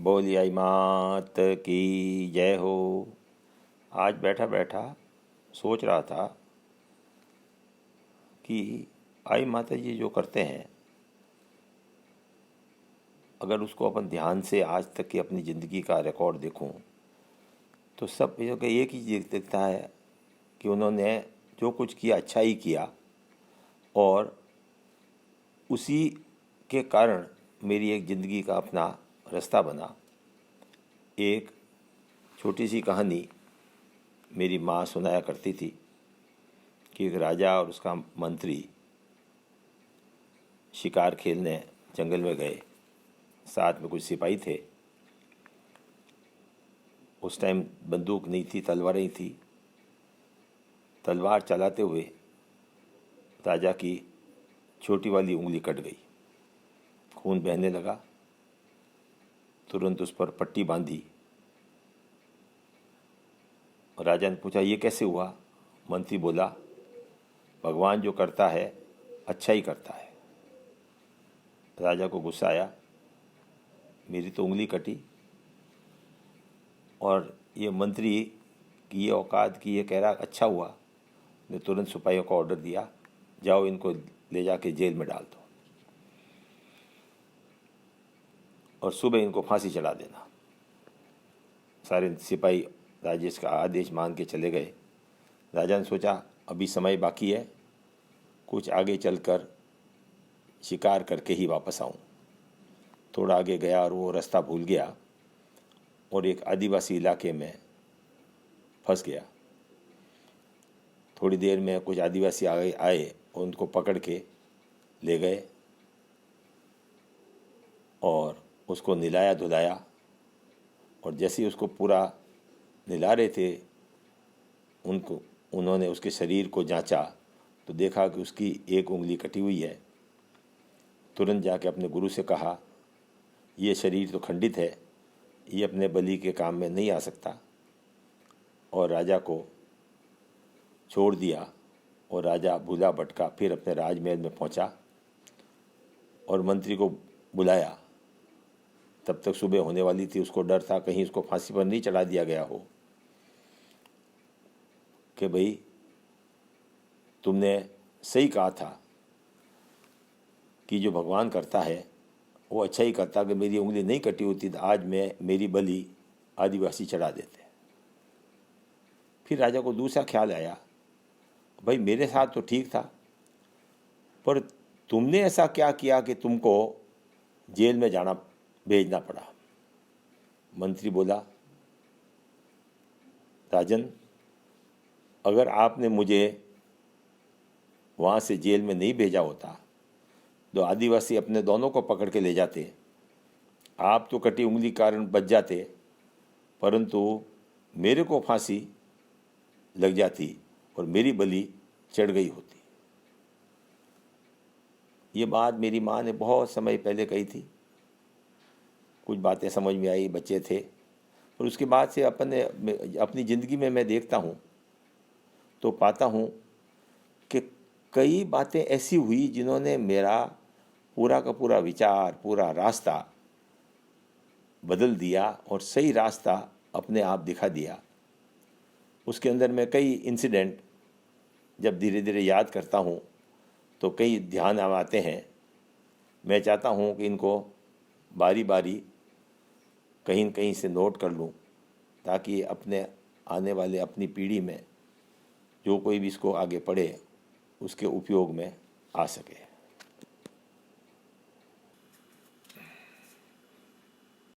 बोली आई मात की जय हो। आज बैठा बैठा सोच रहा था कि आई माता जी जो करते हैं, अगर उसको अपन ध्यान से आज तक की अपनी ज़िंदगी का रिकॉर्ड देखूं तो सब एक ही चीज़ दिखता है कि उन्होंने जो कुछ किया अच्छा ही किया, और उसी के कारण मेरी एक ज़िंदगी का अपना रास्ता बना। एक छोटी सी कहानी मेरी माँ सुनाया करती थी कि एक राजा और उसका मंत्री शिकार खेलने जंगल में गए, साथ में कुछ सिपाही थे। उस टाइम बंदूक नहीं थी, तलवारें ही थी। तलवार चलाते हुए राजा की छोटी वाली उंगली कट गई, खून बहने लगा। तुरंत उस पर पट्टी बांधी और राजा ने पूछा ये कैसे हुआ। मंत्री बोला भगवान जो करता है अच्छा ही करता है। राजा को गुस्सा आया, मेरी तो उंगली कटी और ये मंत्री की ये औकात की ये कह रहा अच्छा हुआ। ने तुरंत सिपाहियों को ऑर्डर दिया, जाओ इनको ले जाके जेल में डाल दो और सुबह इनको फांसी चढ़ा देना। सारे सिपाही राजेश का आदेश मान के चले गए। राजा ने सोचा अभी समय बाकी है, कुछ आगे चलकर शिकार करके ही वापस आऊं। थोड़ा आगे गया और वो रास्ता भूल गया और एक आदिवासी इलाके में फंस गया। थोड़ी देर में कुछ आदिवासी आए और उनको पकड़ के ले गए और उसको निलाया धुलाया। और जैसे ही उसको पूरा निला रहे थे, उन्होंने उसके शरीर को जांचा तो देखा कि उसकी एक उंगली कटी हुई है। तुरंत जाके अपने गुरु से कहा ये शरीर तो खंडित है, ये अपने बलि के काम में नहीं आ सकता। और राजा को छोड़ दिया और राजा भूला भटका फिर अपने राजमहल में पहुंचा और मंत्री को बुलाया। तब तक सुबह होने वाली थी। उसको डर था कहीं उसको फांसी पर नहीं चढ़ा दिया गया हो कि भाई तुमने सही कहा था कि जो भगवान करता है वो अच्छा ही करता। अगर मेरी उंगली नहीं कटी होती तो आज मैं मेरी बलि आदिवासी चढ़ा देते। फिर राजा को दूसरा ख्याल आया, भाई मेरे साथ तो ठीक था, पर तुमने ऐसा क्या किया कि तुमको जेल में जाना भेजना पड़ा। मंत्री बोला राजन, अगर आपने मुझे वहाँ से जेल में नहीं भेजा होता तो आदिवासी अपने दोनों को पकड़ के ले जाते। आप तो कटी उंगली कारण बच जाते, परंतु मेरे को फांसी लग जाती और मेरी बलि चढ़ गई होती। ये बात मेरी माँ ने बहुत समय पहले कही थी। कुछ बातें समझ में आई, बच्चे थे। और उसके बाद से अपनी ज़िंदगी में मैं देखता हूँ तो पाता हूँ कि कई बातें ऐसी हुई जिन्होंने मेरा पूरा का पूरा विचार, पूरा रास्ता बदल दिया और सही रास्ता अपने आप दिखा दिया। उसके अंदर मैं कई इंसिडेंट जब धीरे धीरे याद करता हूँ तो कई ध्यान आते हैं। मैं चाहता हूँ कि इनको बारी बारी कहीं न कहीं से नोट कर लूँ ताकि अपने आने वाले अपनी पीढ़ी में जो कोई भी इसको आगे पढ़े उसके उपयोग में आ सके।